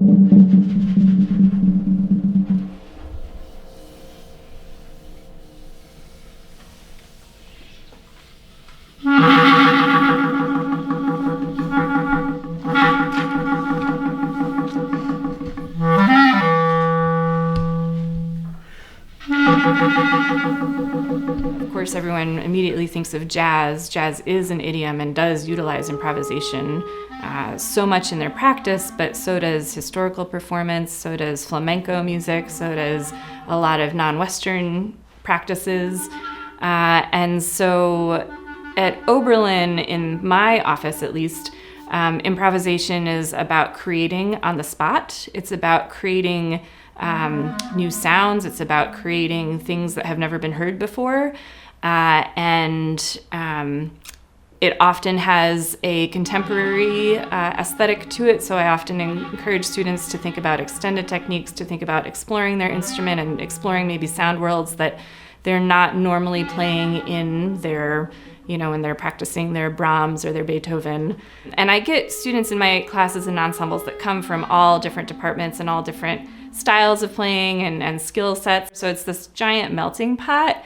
Of course, everyone immediately thinks of jazz. Jazz is an idiom and does utilize improvisation so much in their practice, but so does historical performance, so does flamenco music, so does a lot of non-Western practices. And so at Oberlin, in my office at least, improvisation is about creating on the spot. It's about creating new sounds. It's about creating things that have never been heard before. It often has a contemporary aesthetic to it, so I often encourage students to think about extended techniques, to think about exploring their instrument and exploring maybe sound worlds that they're not normally playing in their, when they're practicing their Brahms or their Beethoven. And I get students in my classes and ensembles that come from all different departments and all different styles of playing and skill sets. So it's this giant melting pot.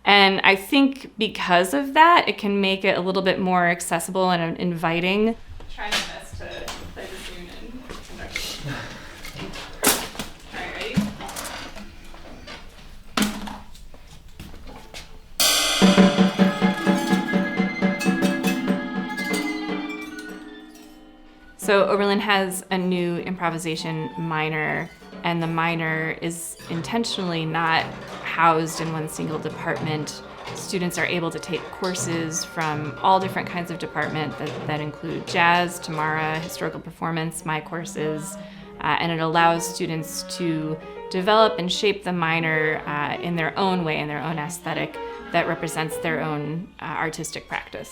And I think because of that, it can make it a little bit more accessible and inviting. I'm trying my best to play the tune and conduct. All right, ready? So Oberlin has a new improvisation minor, and the minor is intentionally not housed in one single department. Students are able to take courses from all different kinds of departments that include jazz, Tamara, historical performance, my courses, and it allows students to develop and shape the minor in their own way, in their own aesthetic that represents their own artistic practice.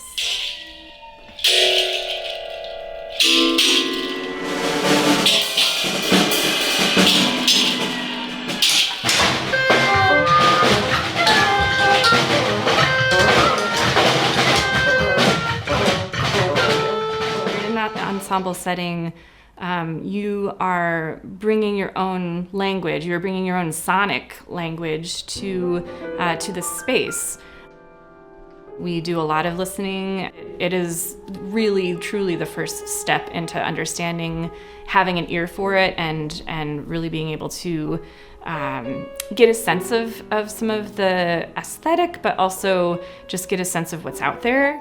Ensemble setting, you are bringing your own language, you're bringing your own sonic language to the space. We do a lot of listening. It is really, truly the first step into understanding, having an ear for it, and really being able to get a sense of some of the aesthetic, but also just get a sense of what's out there.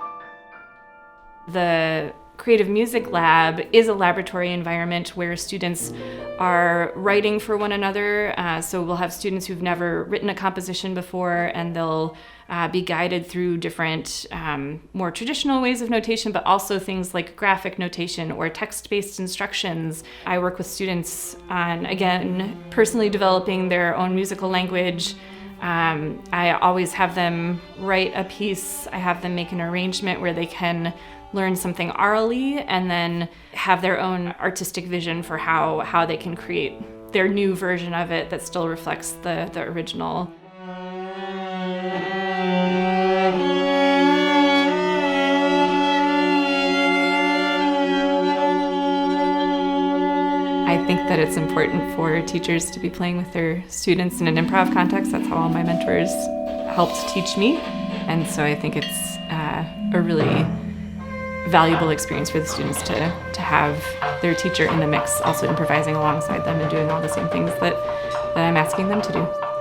The Creative Music Lab is a laboratory environment where students are writing for one another. So we'll have students who've never written a composition before, and they'll be guided through different more traditional ways of notation, but also things like graphic notation or text-based instructions. I work with students on, again, personally developing their own musical language. I always have them write a piece. I have them make an arrangement where they can learn something orally and then have their own artistic vision for how they can create their new version of it that still reflects the original. I think that it's important for teachers to be playing with their students in an improv context. That's how all my mentors helped teach me. And so I think it's a really valuable experience for the students to have their teacher in the mix, also improvising alongside them and doing all the same things that I'm asking them to do.